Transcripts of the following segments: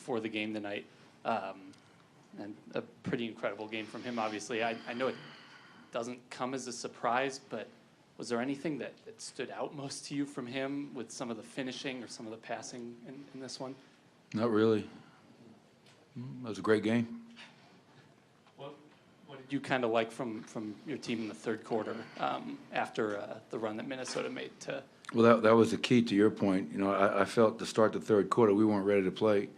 before the game tonight, and a pretty incredible game from him, obviously. I know it doesn't come as a surprise, but was there anything that stood out most to you from him with some of the finishing or some of the passing in this one? Not really. That was a great game. What did you kind of like from your team in the third quarter after the run that Minnesota made to? Well, that was the key to your point. You know, I felt to start the third quarter we weren't ready to play,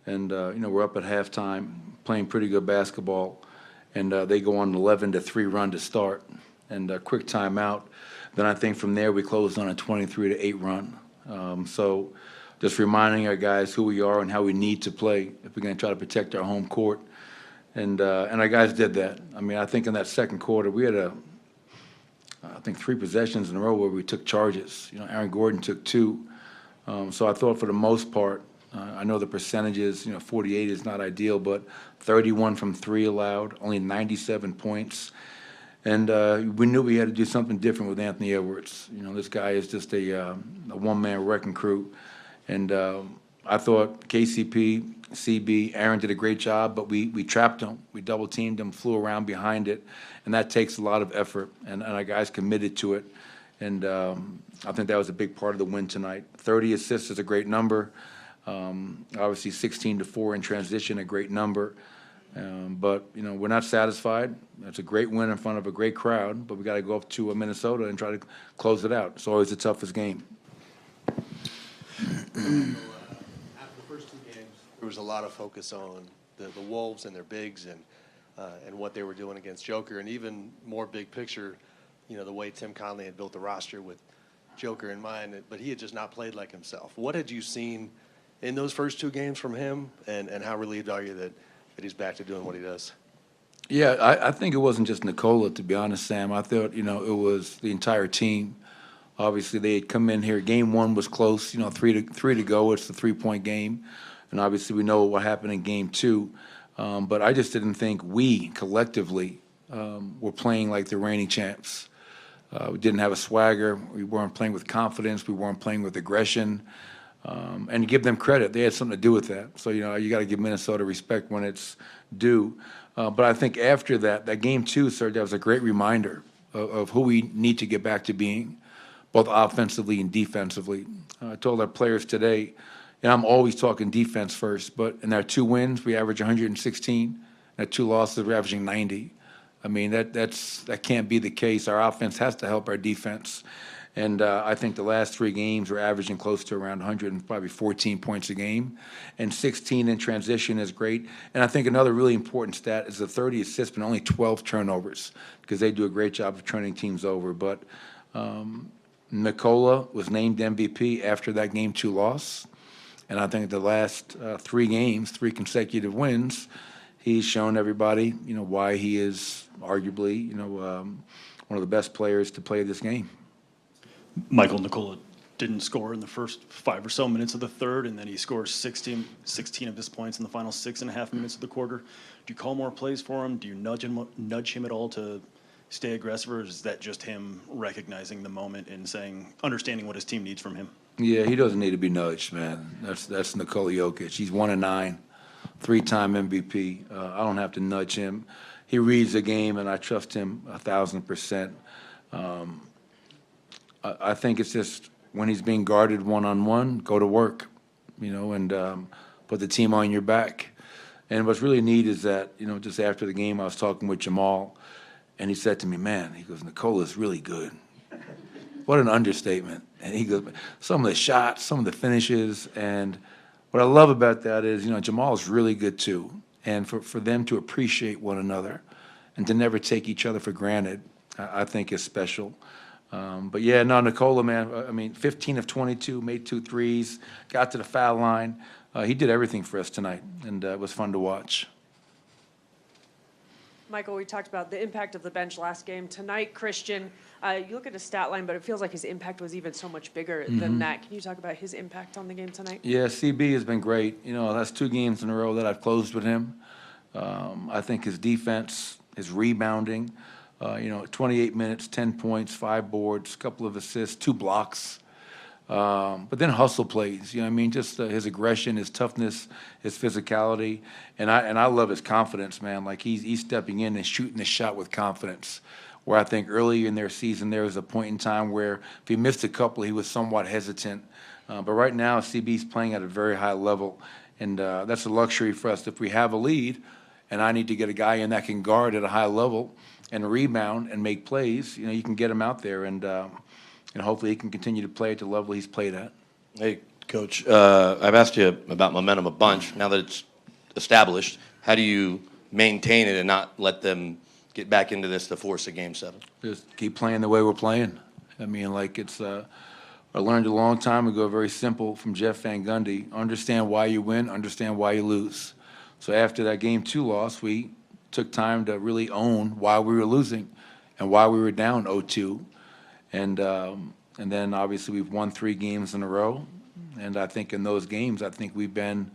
and you know, we're up at halftime, playing pretty good basketball, and they go on an 11-3 run to start, and a quick timeout. Then I think from there we closed on a 23-8 run. So just reminding our guys who we are and how we need to play if we're going to try to protect our home court. And our guys did that. I mean, I think in that second quarter we had I think 3 possessions in a row where we took charges. You know, Aaron Gordon took 2. So I thought for the most part, I know the percentages, you know, 48 is not ideal, but 31 from 3 allowed, only 97 points. And we knew we had to do something different with Anthony Edwards. You know, this guy is just a one-man wrecking crew. And I thought KCP, CB, Aaron did a great job, but we trapped him. We double-teamed him, flew around behind it, and that takes a lot of effort, and our guys committed to it. And I think that was a big part of the win tonight. 30 assists is a great number. Obviously, 16-4 in transition, a great number. But, you know, we're not satisfied. It's a great win in front of a great crowd, but we got to go up to Minnesota and try to close it out. It's always the toughest game. After the first 2 games, there was a lot of focus on the Wolves and their bigs and what they were doing against Joker, and even more big picture, you know, the way Tim Conley had built the roster with Joker in mind, but he had just not played like himself. What had you seen in those first 2 games from him, and how relieved are you that he's back to doing what he does? Yeah, I think it wasn't just Nikola, to be honest, Sam. I thought, you know, it was the entire team. Obviously, they had come in here. Game 1 was close, you know, 3 to go. It's the 3-point game. And obviously, we know what happened in Game 2. But I just didn't think we, collectively, were playing like the reigning champs. We didn't have a swagger. We weren't playing with confidence. We weren't playing with aggression. And to give them credit, they had something to do with that. So, you know, you got to give Minnesota respect when it's due. But I think after that Game 2, sir, that was a great reminder of who we need to get back to being, both offensively and defensively. I told our players today, and I'm always talking defense first, but in our 2 wins, we average 116. In our 2 losses, we're averaging 90. I mean, that can't be the case. Our offense has to help our defense. And I think the last 3 games we're averaging close to around 114 points a game, and 16 in transition is great. And I think another really important stat is the 30 assists, but only 12 turnovers, because they do a great job of turning teams over. But Nikola was named MVP after that Game 2 loss, and I think the last 3 games, 3 consecutive wins, he's shown everybody, you know, why he is arguably, you know, one of the best players to play this game. Michael, Nikola didn't score in the first 5 or so minutes of the third, and then he scores 16 of his points in the final 6.5 minutes of the quarter. Do you call more plays for him? Do you nudge him at all to stay aggressive, or is that just him recognizing the moment and understanding what his team needs from him? Yeah, he doesn't need to be nudged, man. That's Nikola Jokic. He's 1-9, 3-time MVP. I don't have to nudge him. He reads the game, and I trust him 1,000%. I think it's just when he's being guarded one-on-one, go to work, you know, and put the team on your back. And what's really neat is that, you know, just after the game, I was talking with Jamal, and he said to me, man, he goes, Nikola's really good. What an understatement. And he goes, some of the shots, some of the finishes, and what I love about that is, you know, Jamal's really good too. And for them to appreciate one another and to never take each other for granted, I think is special. But yeah, no, Nikola, man, I mean, 15 of 22, made 2 threes, got to the foul line. He did everything for us tonight, and it was fun to watch. Michael, we talked about the impact of the bench last game. Tonight, Christian, you look at his stat line, but it feels like his impact was even so much bigger than that. Can you talk about his impact on the game tonight? Yeah, CB has been great. You know, that's 2 games in a row that I've closed with him. I think his defense, his rebounding, you know, 28 minutes, 10 points, 5 boards, a couple of assists, 2 blocks. But then hustle plays, you know what I mean? Just his aggression, his toughness, his physicality, and I love his confidence, man. Like he's stepping in and shooting the shot with confidence. Where I think early in their season there was a point in time where if he missed a couple, he was somewhat hesitant. But right now, CB's playing at a very high level, and that's a luxury for us. If we have a lead, and I need to get a guy in that can guard at a high level and rebound and make plays, you know, you can get him out there, and hopefully he can continue to play at the level he's played at. Hey, Coach, I've asked you about momentum a bunch. Now that it's established, how do you maintain it and not let them get back into this to force a Game 7? Just keep playing the way we're playing. I mean, like it's I learned a long time ago, very simple, from Jeff Van Gundy: understand why you win, understand why you lose. So after that Game 2 loss, we took time to really own why we were losing and why we were down 0-2. And then obviously we've won 3 games in a row. And I think in those games, I think we've been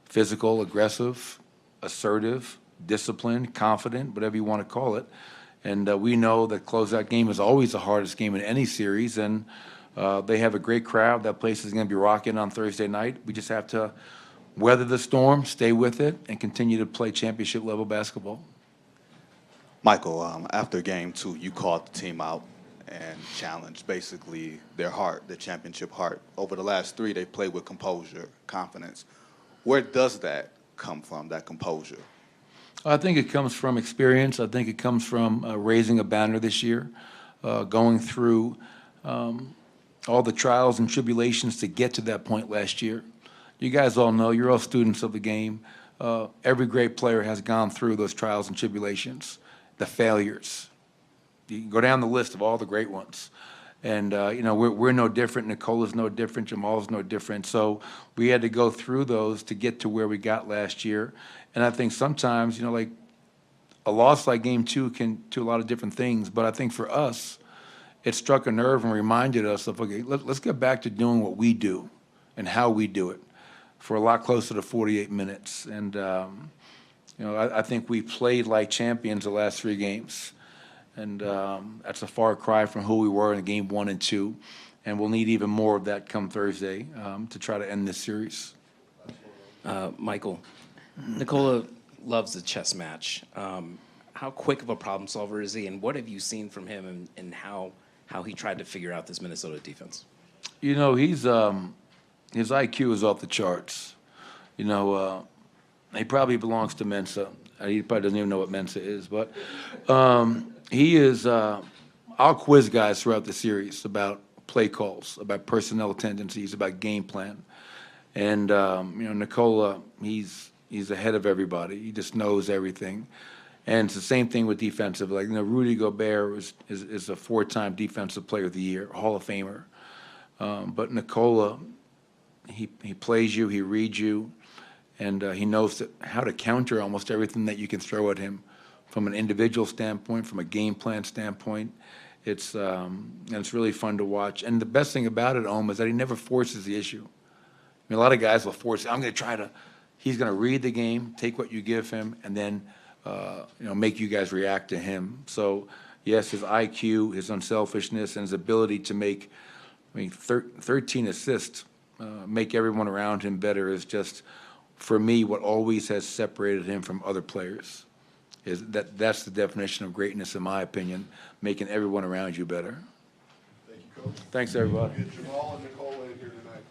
physical, aggressive, assertive, disciplined, confident, whatever you want to call it. And we know that closeout game is always the hardest game in any series. And they have a great crowd. That place is going to be rocking on Thursday night. We just have to weather the storm, stay with it, and continue to play championship-level basketball. Michael, after Game 2, you called the team out and challenged basically their heart, their championship heart. Over the last 3, they played with composure, confidence. Where does that come from, that composure? I think it comes from experience. I think it comes from raising a banner this year, going through all the trials and tribulations to get to that point last year. You guys all know, you're all students of the game. Every great player has gone through those trials and tribulations, the failures. You can go down the list of all the great ones. And, we're no different. Nicola's no different. Jamal's no different. So we had to go through those to get to where we got last year. And I think sometimes, like a loss like Game 2 can do a lot of different things. But I think for us, it struck a nerve and reminded us of, okay, let's get back to doing what we do and how we do it for a lot closer to 48 minutes. And, I think we played like champions the last 3 games. And that's a far cry from who we were in Game 1 and 2. And we'll need even more of that come Thursday to try to end this series. Michael, Nikola loves the chess match. How quick of a problem solver is he, and what have you seen from him and how he tried to figure out this Minnesota defense? He's his IQ is off the charts. He probably belongs to Mensa. He probably doesn't even know what Mensa is, but he is. I'll quiz guys throughout the series about play calls, about personnel tendencies, about game plan, and Nikola, he's ahead of everybody. He just knows everything, and it's the same thing with defensive. Like Rudy Gobert is a 4-time Defensive Player of the Year, Hall of Famer, but Nikola, he plays you, he reads you, and he knows how to counter almost everything that you can throw at him, from an individual standpoint, from a game plan standpoint. It's really fun to watch. And the best thing about it, is that he never forces the issue. I mean, a lot of guys will force it. He's going to read the game, take what you give him, and then make you guys react to him. So yes, his IQ, his unselfishness, and his ability to make 13 assists, make everyone around him better is just, for me, what always has separated him from other players. That's the definition of greatness, in my opinion, making everyone around you better. Thank you, Coach. Thanks, everybody. Get Jamal and Nicola in here tonight.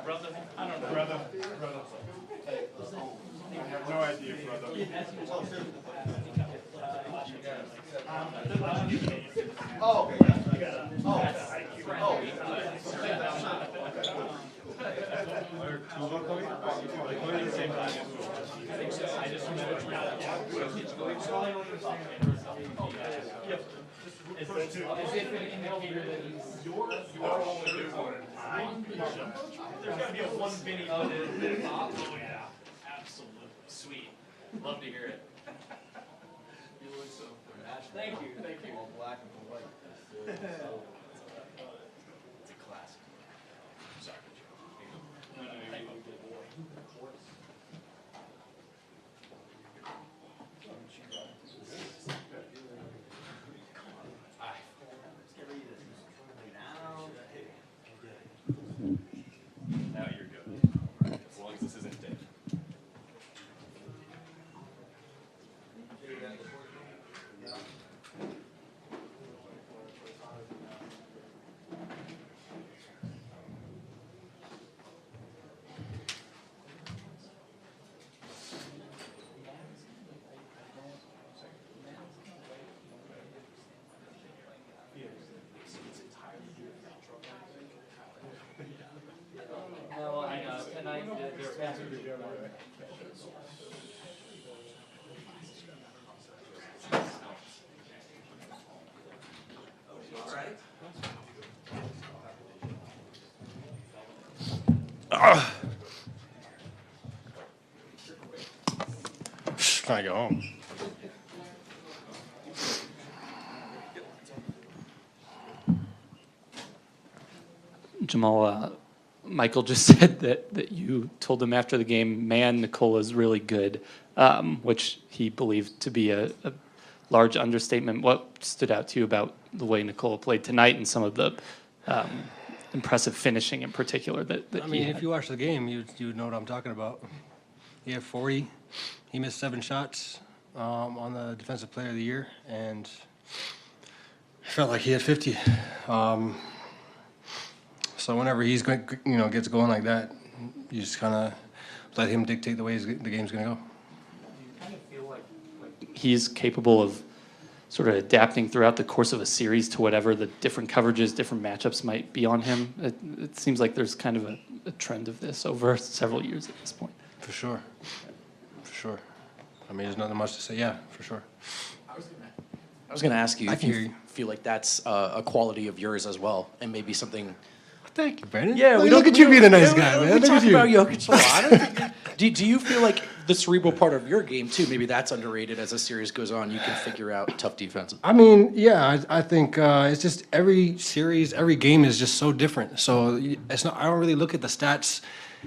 Brother. I have no idea, brother. Oh, There's got to be a one Vinny. Oh, yeah. Absolutely. Sweet. Love to hear it. Thank you, thank you. Now you're good. As long as this isn't dead. No, I know, tonight, they're faster. Trying to go home. Jamal, Michael just said that you told him after the game, man, Nicola's really good, which he believed to be a large understatement. What stood out to you about the way Nicola played tonight and some of the impressive finishing in particular that I mean, if you watch the game, you would know what I'm talking about. He had 40. He missed 7 shots on the Defensive Player of the Year, and I felt like he had 50. So whenever he's going, gets going like that, you just kind of let him dictate the way the game's going to go. kind of feel like he's capable of sort of adapting throughout the course of a series to whatever the different coverages, different matchups might be on him? It seems like there's kind of a trend of this over several years at this point. For sure. For sure. I mean, there's nothing much to say. Yeah, for sure. I was going to ask you I if can hear you you. feel like that's a quality of yours as well, and maybe something. Thank you, Brandon. Yeah, Look at you being a nice guy, man. We Look talk at you. about Jokic a lot. I don't think- do you feel like the cerebral part of your game too? Maybe that's underrated as the series goes on. You can figure out tough defenses. I mean, yeah, I think it's just every series, every game is just so different. So it's not. I don't really look at the stats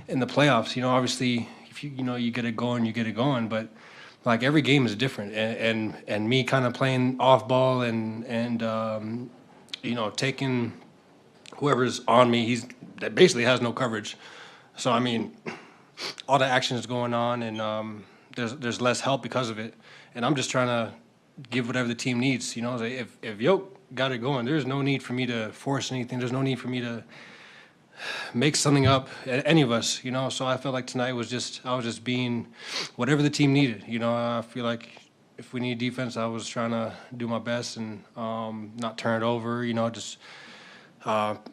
in the playoffs. Obviously, if you get it going, you get it going. But like every game is different, and me kind of playing off ball and taking whoever's on me, that basically has no coverage. So I mean, all the action is going on, and there's less help because of it. And I'm just trying to give whatever the team needs. If Yoke got it going, there's no need for me to force anything. There's no need for me to make something up, any of us. So I felt like tonight I was just being whatever the team needed. I feel like if we need defense, I was trying to do my best and not turn it over. Just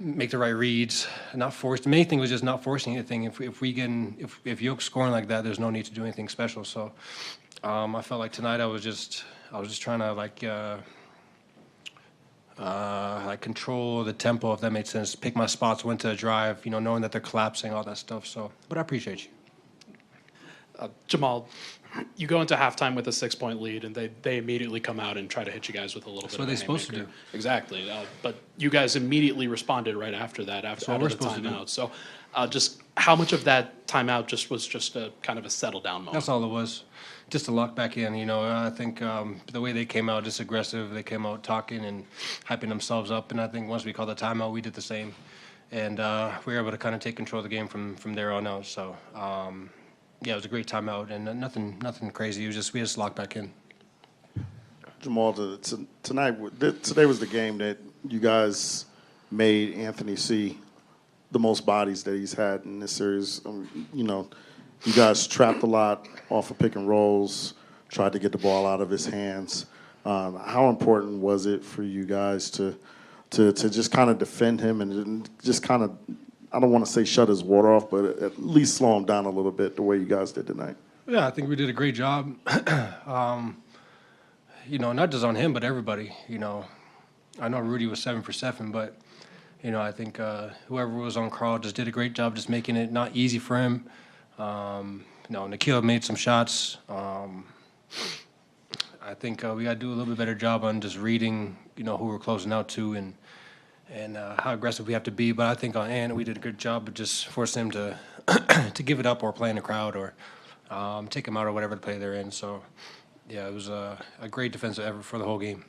make the right reads, not force. The main thing was just not forcing anything. If Yoke's scoring like that, there's no need to do anything special. So I felt like tonight I was just trying to like control the tempo, if that made sense. Pick my spots, when to drive, knowing that they're collapsing, all that stuff. So, but I appreciate you. Jamal, you go into halftime with a 6-point lead, and they immediately come out and try to hit you guys with a little bit. That's what of they're a supposed to haymaker. do. Exactly, but you guys immediately responded right after that, what out we're of the supposed to do. timeout. So, just how much of that timeout was just a kind of a settle down moment? That's all it was. Just to lock back in, I think the way they came out, just aggressive. They came out talking and hyping themselves up, and I think once we called the timeout, we did the same, and we were able to kind of take control of the game from there on out. So, yeah, it was a great timeout, and nothing crazy. We just locked back in. Jamal, today was the game that you guys made Anthony see the most bodies that he's had in this series. You guys trapped a lot off of pick and rolls, tried to get the ball out of his hands. How important was it for you guys to just kind of defend him and just kind of, I don't want to say shut his water off, but at least slow him down a little bit the way you guys did tonight? Yeah, I think we did a great job. Not just on him, but everybody. I know Rudy was 7 for 7, but I think whoever was on Carl just did a great job, just making it not easy for him. Nikhil made some shots. I think we got to do a little bit better job on just reading, who we're closing out to and how aggressive we have to be. But I think on Ant, we did a good job of just forcing him to to give it up or play in the crowd or take him out or whatever the play they're in. So, yeah, it was a great defensive effort for the whole game.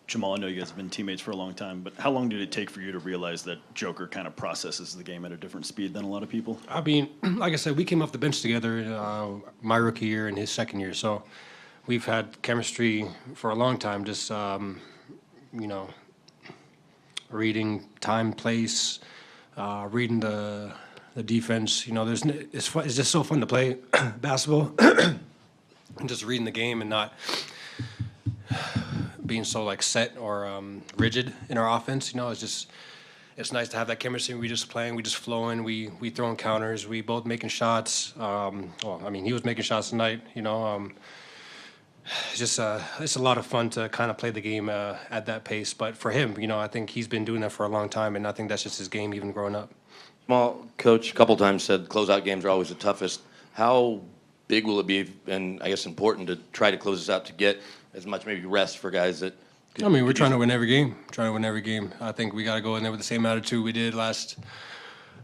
Jamal, I know you guys have been teammates for a long time, but how long did it take for you to realize that Joker kind of processes the game at a different speed than a lot of people? I mean, like I said, we came off the bench together my rookie year and his second year. So we've had chemistry for a long time, just, reading time, place, reading the defense. It's fun, it's just so fun to play basketball and just reading the game and not being so like set or rigid in our offense. It's nice to have that chemistry. We just playing, we just flowing, we throwing counters, we both making shots. He was making shots tonight. It's a lot of fun to kind of play the game at that pace. But for him, I think he's been doing that for a long time, and I think that's just his game even growing up. Well, Coach, a couple times said closeout games are always the toughest. How big will it be, and I guess important, to try to close this out to get as much maybe rest for guys that? We're trying to win every game. I think we got to go in there with the same attitude we did last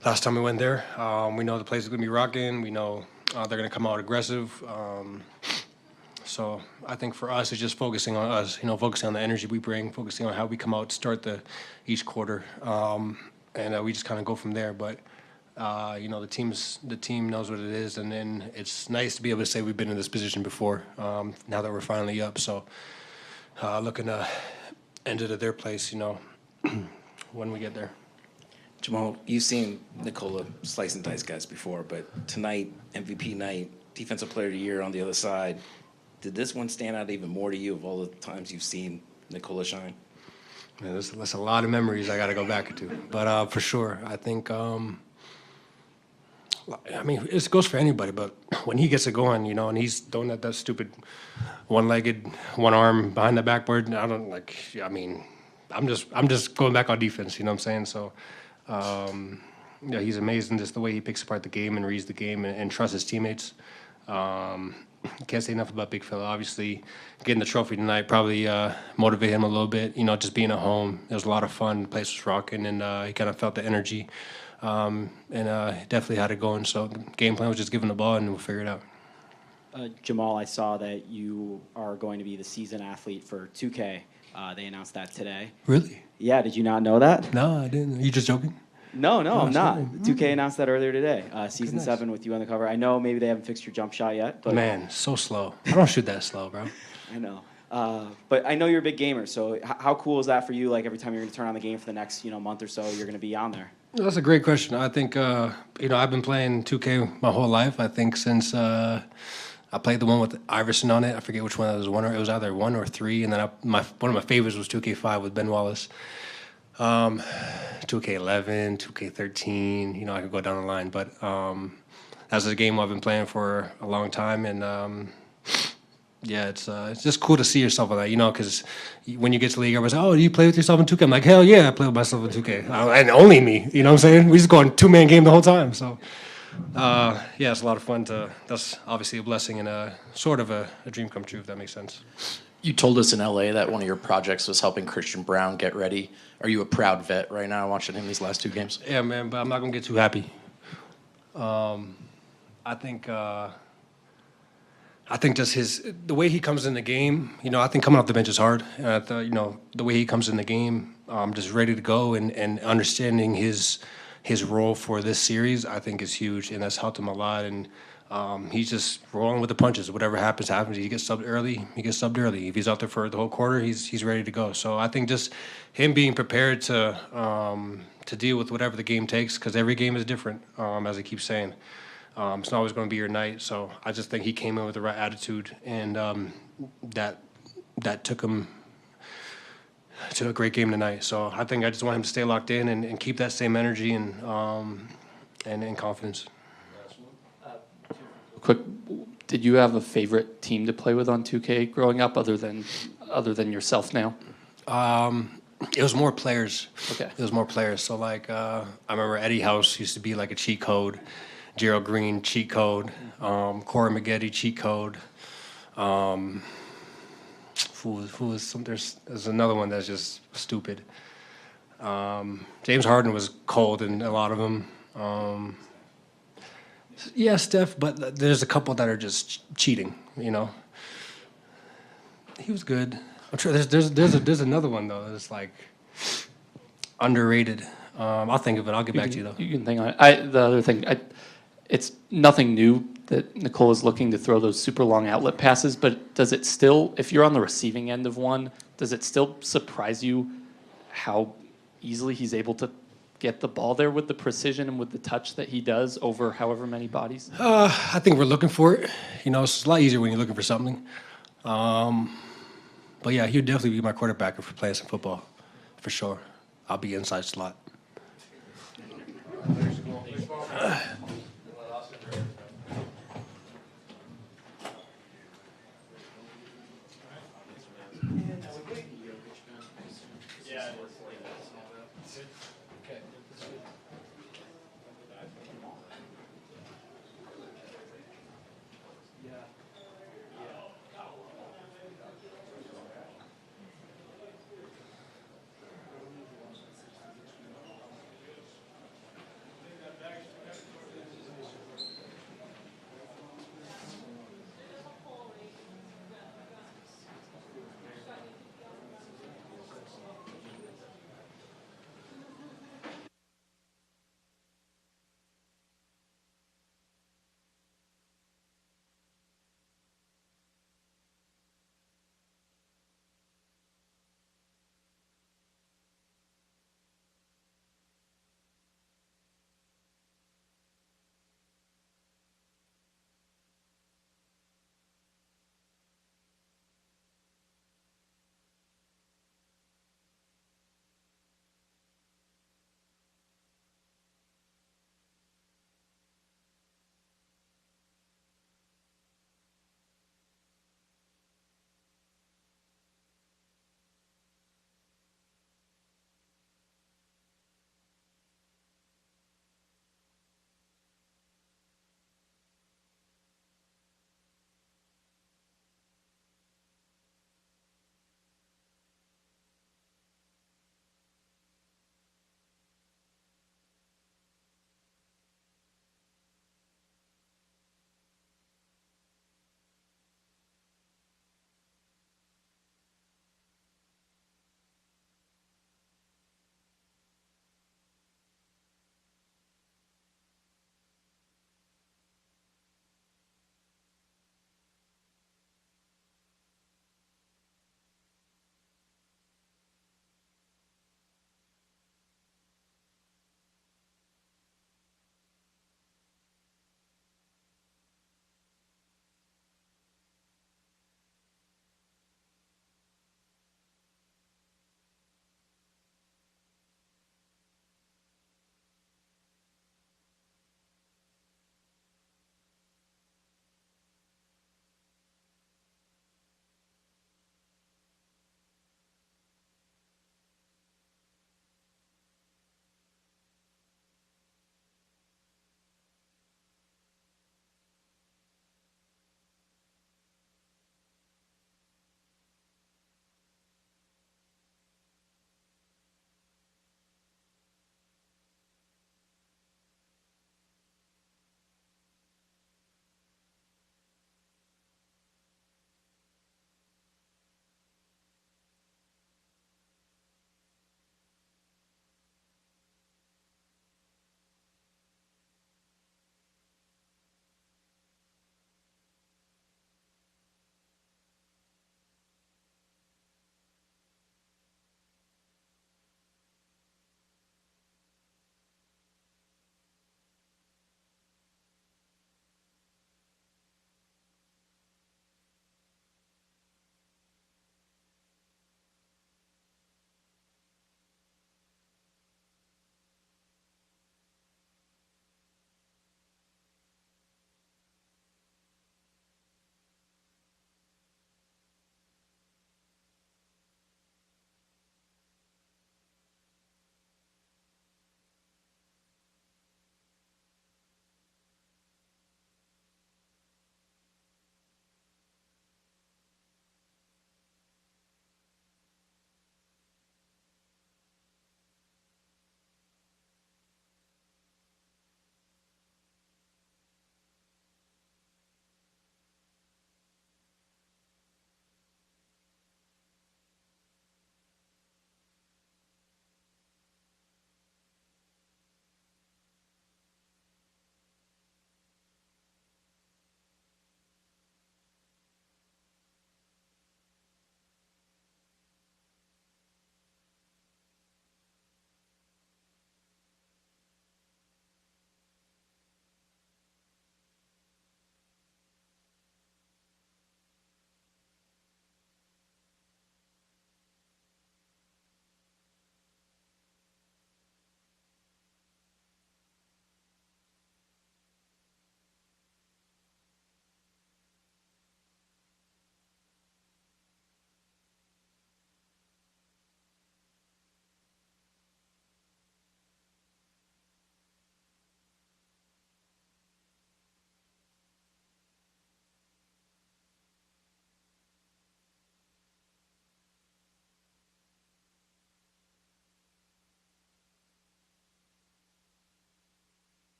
time we went there. We know the place is going to be rocking. We know they're going to come out aggressive. So I think for us, it's just focusing on us. Focusing on the energy we bring, focusing on how we come out to start each quarter, and we just kind of go from there. But the team knows what it is, and then it's nice to be able to say we've been in this position before. Now that we're finally up, so looking to end it at their place, when we get there. Jamal, you've seen Nikola slice and dice guys before, but tonight, MVP night, Defensive Player of the Year on the other side. Did this one stand out even more to you of all the times you've seen Nikola shine? Man, that's a lot of memories I got to go back to. But for sure, I think, it goes for anybody, but when he gets it going, and he's throwing that stupid one-legged, one arm behind the backboard, I'm just going back on defense, you know what I'm saying? So, he's amazing just the way he picks apart the game and reads the game and trusts his teammates. Can't say enough about Big Fella. Obviously, getting the trophy tonight probably motivated him a little bit. Just being at home, it was a lot of fun. The place was rocking, and he kind of felt the energy, and definitely had it going. So the game plan was just give him the ball, and we'll figure it out. Jamal, I saw that you are going to be the season athlete for 2K. They announced that today. Really? Yeah. Did you not know that? No, I didn't. Are you just joking? No, I'm not. Sorry. 2K announced that earlier today. Season Goodness. 7 with you on the cover. I know maybe they haven't fixed your jump shot yet. But Man, so slow. I don't shoot that slow, bro. I know. But I know you're a big gamer. So how cool is that for you? Like every time you're going to turn on the game for the next month or so, you're going to be on there. That's a great question. I think, I've been playing 2K my whole life. I think since I played the one with Iverson on it. I forget which one that was. It was either 1 or 3. And then one of my favorites was 2K5 with Ben Wallace. 2K11, 2K13, I could go down the line, but that's a game I've been playing for a long time, and it's just cool to see yourself on that, because when you get to the league, everyone's like, oh, do you play with yourself in 2K? I'm like, hell yeah, I play with myself in 2K, and only me, you know what I'm saying? We just go on 2-man game the whole time, so it's a lot of fun. That's obviously a blessing and a sort of a dream come true, if that makes sense. You told us in LA that one of your projects was helping Christian Braun get ready. Are you a proud vet right now watching him these last 2 games? Yeah, man, but I'm not going to get too happy. I think just the way he comes in the game, I think coming off the bench is hard. And I thought, the way he comes in the game, just ready to go and understanding his role for this series, I think is huge, and that's helped him a lot. And he's just rolling with the punches. Whatever happens. He gets subbed early. If he's out there for the whole quarter, he's ready to go. So I think just him being prepared to deal with whatever the game takes, because every game is different, as I keep saying. It's not always going to be your night. So I just think he came in with the right attitude, and that took him to a great game tonight. So I think I just want him to stay locked in and keep that same energy and confidence. Quick, did you have a favorite team to play with on 2K growing up, other than yourself now? It was more players. Okay. It was more players. So I remember Eddie House used to be like a cheat code. Gerald Green, cheat code. Corey Maggette, cheat code. There's another one that's just stupid. James Harden was cold in a lot of them. Yeah, Steph, but there's a couple that are just cheating. You know, he was good. I'm sure there's another one though that's like underrated. I'll think of it. I'll get back to you though. You can think on it. The other thing, it's nothing new that Nicole is looking to throw those super long outlet passes, but does it still, if you're on the receiving end of one, does it still surprise you how easily he's able to get the ball there with the precision and with the touch that he does over however many bodies? I think we're looking for it. You know, it's a lot easier when you're looking for something. But yeah, he'd definitely be my quarterback if we're playing some football, for sure. I'll be inside slot.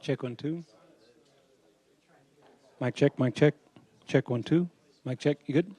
Check 1 2. Mic check. Mic check. Check 1 2. Mic check. You good?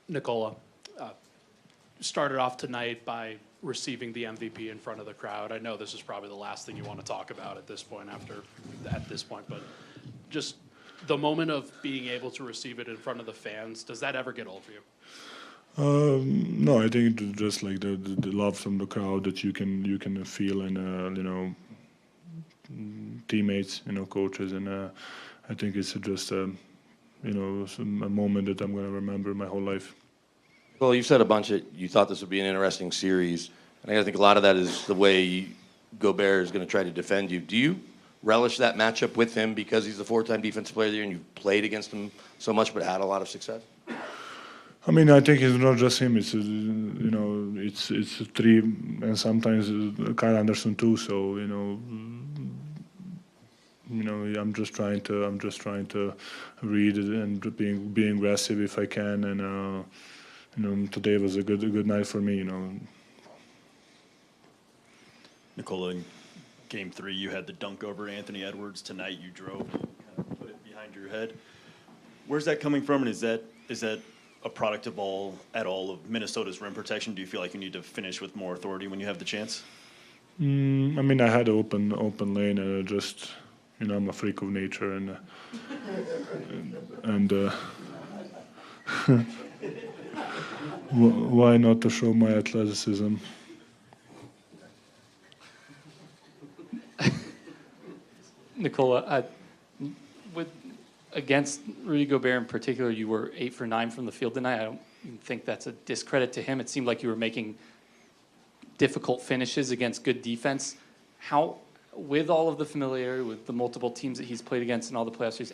Nicola, started off tonight by receiving the MVP in front of the crowd. I know this is probably the last thing you want to talk about at this point, but just the moment of being able to receive it in front of the fans, does that ever get old for you? No, I think it's just like the love from the crowd that you can feel, and teammates, coaches, and I think it's just a moment that I'm going to remember my whole life. Well, you said a bunch that you thought this would be an interesting series, and I think a lot of that is the way Gobert is going to try to defend you. Do you relish that matchup with him because he's the 4-time defensive player of the year and you've played against him so much but had a lot of success? I mean, I think it's not just him. It's it's three, and sometimes Kyle Anderson too. So I'm just trying to read it and being aggressive if I can. And today was a good night for me. Nicola, in Game 3, you had the dunk over Anthony Edwards. Tonight, you drove and kind of put it behind your head. Where's that coming from? And is that a product of all of Minnesota's rim protection? Do you feel like you need to finish with more authority when you have the chance? I mean, I had an open lane, and just I'm a freak of nature, and why not to show my athleticism? Nicola, against Rudy Gobert in particular, you were 8 for 9 from the field tonight. I don't even think that's a discredit to him. It seemed like you were making difficult finishes against good defense. How, with all of the familiarity with the multiple teams that he's played against in all the playoff series,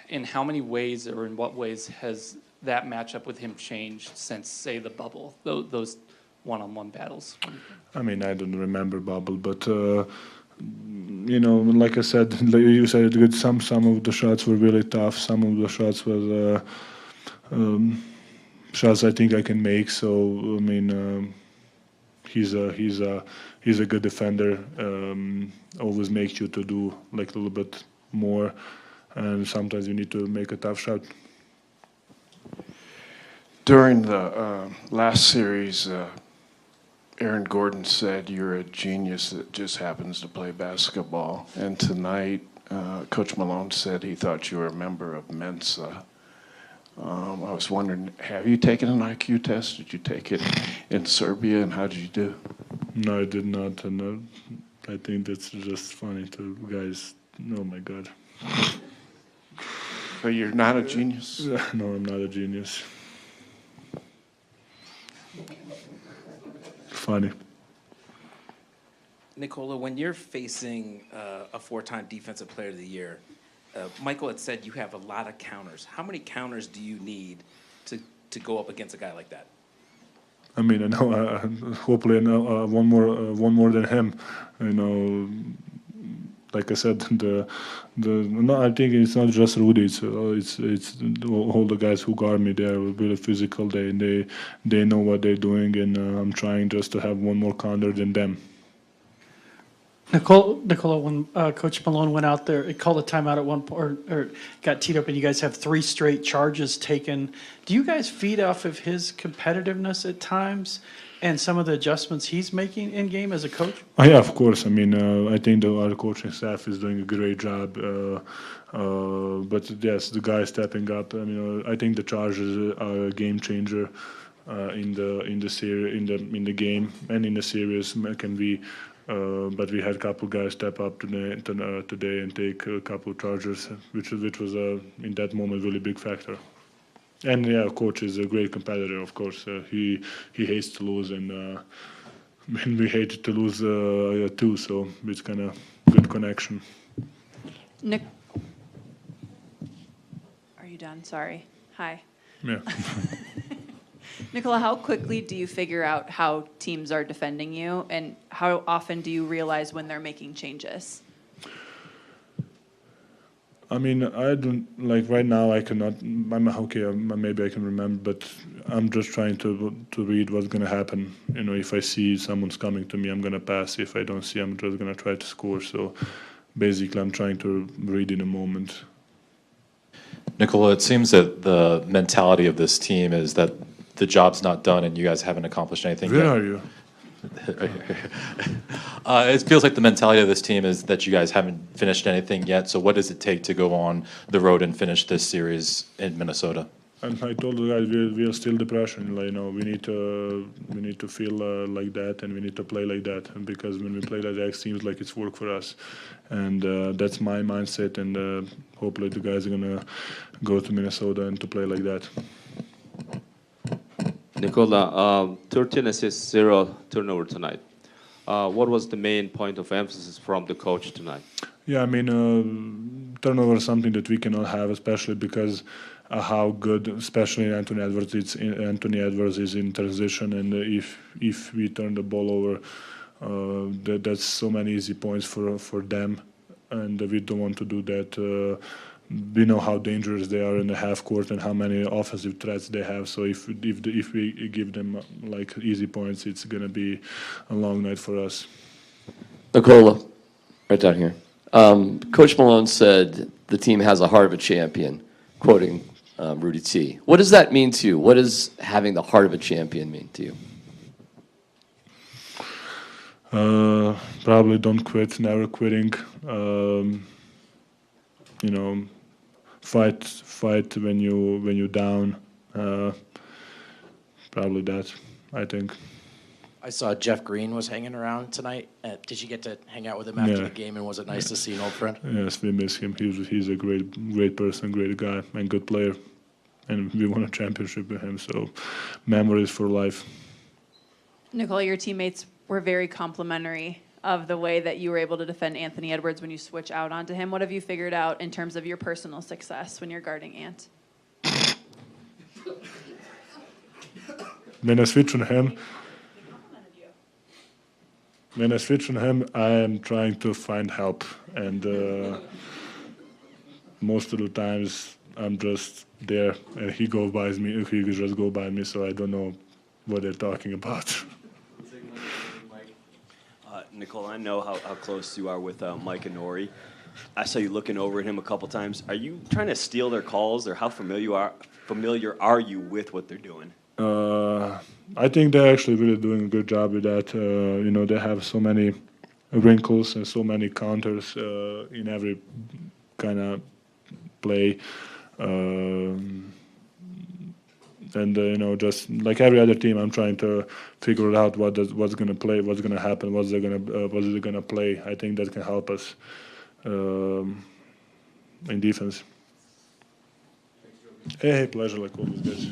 in how many ways or in what ways has that matchup with him changed since, say, the bubble, those one-on-one battles? I mean, I don't remember bubble, but like I said, like you said it good. Some of the shots were really tough. Some of the shots were shots I think I can make. So I mean, he's a good defender. Always makes you to do like a little bit more, and sometimes you need to make a tough shot. During the last series, Aaron Gordon said you're a genius that just happens to play basketball. And tonight, Coach Malone said he thought you were a member of Mensa. I was wondering, have you taken an IQ test? Did you take it in Serbia, and how did you do? No, I did not, and I think that's just funny to guys. Oh my God. So you're not a genius? No, I'm not a genius. Funny. Nicola, when you're facing a 4-time Defensive Player of the Year, Michael had said you have a lot of counters. How many counters do you need to go up against a guy like that? I mean, I know. Hopefully, I know one more than him. Like I said, no, I think it's not just Rudy. It's all the guys who guard me. They are really physical. They know what they're doing, and I'm trying just to have one more counter than them. Nicola, when Coach Malone went out there, he called a timeout at one point, or got teed up, and you guys have 3 straight charges taken. Do you guys feed off of his competitiveness at times and some of the adjustments he's making in game as a coach? Oh, yeah, of course. I mean, I think our coaching staff is doing a great job. But yes, the guy stepping up. I mean, I think the charges are a game changer in the game and in the series. Can be. But we had a couple guys step up today and take a couple charges, which was in that moment really big factor. And yeah, coach is a great competitor. Of course, he hates to lose, and we hate to lose too. So it's kind of good connection. Nick, are you done? Sorry. Hi. Yeah. Nicola, how quickly do you figure out how teams are defending you, and how often do you realize when they're making changes? I mean, I don't, like right now I cannot, maybe I can remember, but I'm just trying to read what's gonna happen. You know, if I see someone's coming to me, I'm gonna pass. If I don't see, I'm just gonna try to score. So basically, I'm trying to read in a moment. Nikola, it seems that the mentality of this team is that the job's not done and you guys haven't accomplished anything Where yet. are you? It feels like the mentality of this team is that you guys haven't finished anything yet. So what does it take to go on the road and finish this series in Minnesota? And I told the guys we are still depression. Like, you know, we need to feel like that, and we need to play like that. And because when we play like that, it seems like it's work for us, and that's my mindset. And hopefully the guys are gonna go to Minnesota and to play like that. Nikola, 13 assists, 0 turnover tonight. What was the main point of emphasis from the coach tonight? Yeah, I mean, turnover is something that we cannot have, especially because how good, especially Anthony Edwards, Anthony Edwards is in transition, and if we turn the ball over, that's so many easy points for them, and we don't want to do that. We know how dangerous they are in the half court and how many offensive threats they have. So if we give them like easy points, it's gonna be a long night for us. Nikola, right down here. Coach Malone said the team has a heart of a champion, quoting Rudy T. What does that mean to you? What does having the heart of a champion mean to you? Probably don't quit, never quitting. You know, fight when you down. Probably that, I think. I saw Jeff Green was hanging around tonight. Did you get to hang out with him after Yeah. the game, and was it nice to see an old friend? Yes, we miss him. He's a great person, great guy, and good player. And we won a championship with him, so memories for life. Nikola, your teammates were very complimentary of the way that you were able to defend Anthony Edwards when you switch out onto him. What have you figured out in terms of your personal success when you're guarding Ant? When I switch on him, I am trying to find help, and most of the times I'm just there, and he just go by me, so I don't know what they're talking about. Nicole, I know how close you are with Mike and Nori. I saw you looking over at him a couple times. Are you trying to steal their calls, or how familiar are you with what they're doing? I think they're actually really doing a good job with that. You know, they have so many wrinkles and so many counters in every kind of play. And you know, just like every other team, I'm trying to figure out what's going to play, what's going to happen, what they're going to play. I think that can help us in defense. Hey, pleasure, like always, guys.